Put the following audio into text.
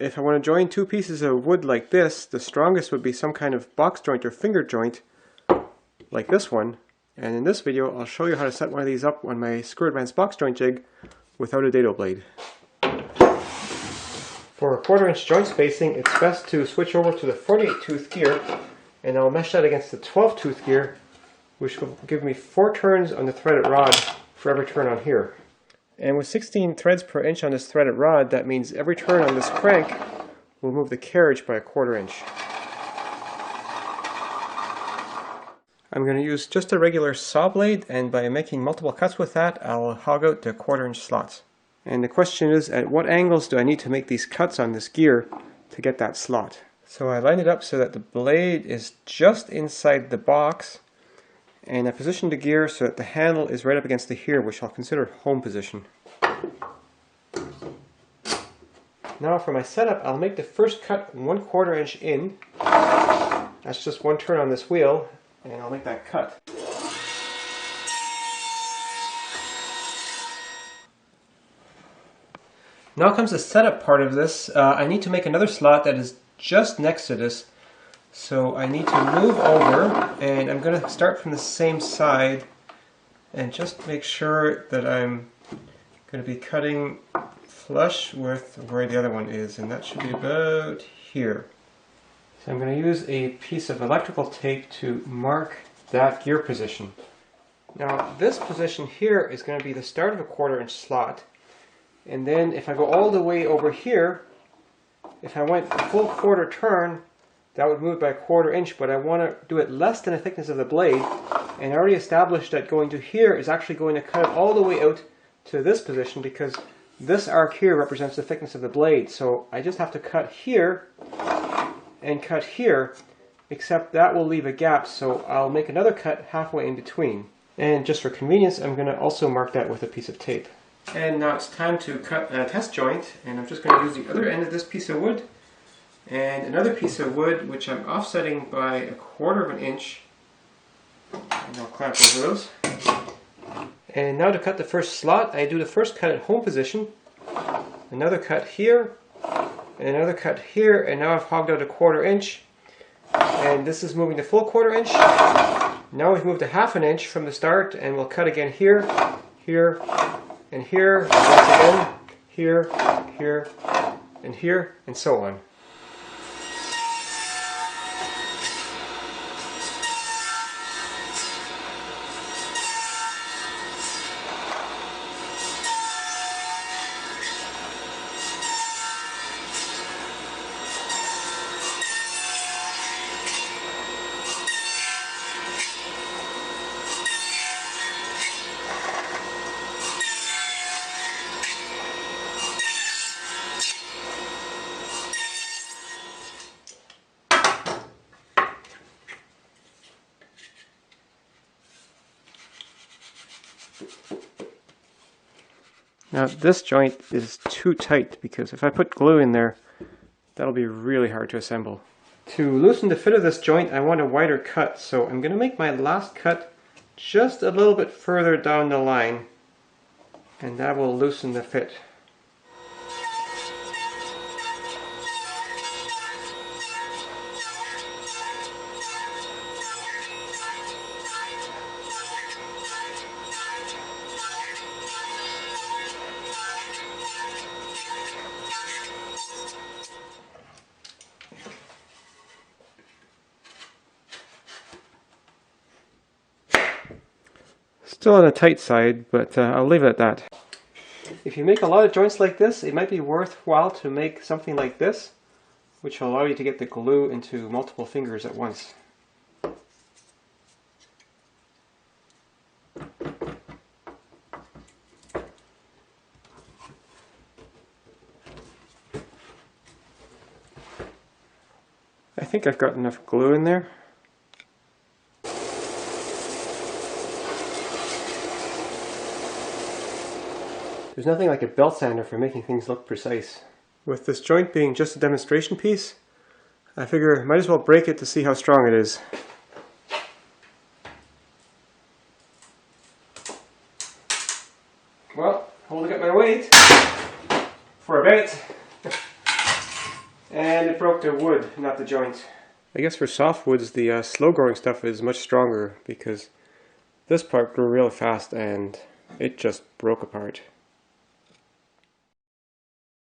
if I want to join two pieces of wood like this, the strongest would be some kind of box joint or finger joint like this one. And in this video I'll show you how to set one of these up on my Screw Advanced box joint jig without a dado blade. For a 1/4 inch joint spacing, it's best to switch over to the 48 tooth gear, and I'll mesh that against the 12 tooth gear, which will give me 4 turns on the threaded rod for every turn on here. And with 16 threads per inch on this threaded rod, that means every turn on this crank will move the carriage by a 1/4 inch. I'm going to use just a regular saw blade, and by making multiple cuts with that, I'll hog out the 1/4 inch slots. And the question is, at what angles do I need to make these cuts on this gear to get that slot? So I lined it up so that the blade is just inside the box, and I positioned the gear so that the handle is right up against the here, which I'll consider home position. Now for my setup, I'll make the first cut 1/4 inch in. That's just one turn on this wheel, and I'll make that cut. Now comes the setup part of this. I need to make another slot that is just next to this. So I need to move over, and I'm going to start from the same side and just make sure that I'm going to be cutting flush with where the other one is, and that should be about here. So I'm going to use a piece of electrical tape to mark that gear position. Now this position here is going to be the start of a 1/4 inch slot. And then if I go all the way over here, if I went a full 1/4 turn, that would move by a 1/4 inch, but I want to do it less than the thickness of the blade. And I already established that going to here is actually going to cut it all the way out to this position, because this arc here represents the thickness of the blade. So I just have to cut here and cut here, except that will leave a gap, so I'll make another cut halfway in between. And just for convenience, I'm going to also mark that with a piece of tape. And now it's time to cut a test joint, and I'm just going to use the other end of this piece of wood and another piece of wood which I'm offsetting by a 1/4 inch, and I'll clamp both of those. And now to cut the first slot, I do the first cut at home position, another cut here, and another cut here, and now I've hogged out a 1/4 inch, and this is moving the full 1/4 inch. Now we've moved a 1/2 inch from the start, and we'll cut again here, here, and here, and once again, here, here, and here, and so on. Now this joint is too tight, because if I put glue in there, that'll be really hard to assemble. To loosen the fit of this joint, I want a wider cut, so I'm going to make my last cut just a little bit further down the line, and that will loosen the fit. Still on the tight side, but I'll leave it at that. If you make a lot of joints like this, it might be worthwhile to make something like this, which will allow you to get the glue into multiple fingers at once. I think I've got enough glue in there. There's nothing like a belt sander for making things look precise. With this joint being just a demonstration piece, I figure I might as well break it to see how strong it is. Well, holding up my weight for a bit. And it broke the wood, not the joint. I guess for softwoods, the slow growing stuff is much stronger because this part grew real fast and it just broke apart.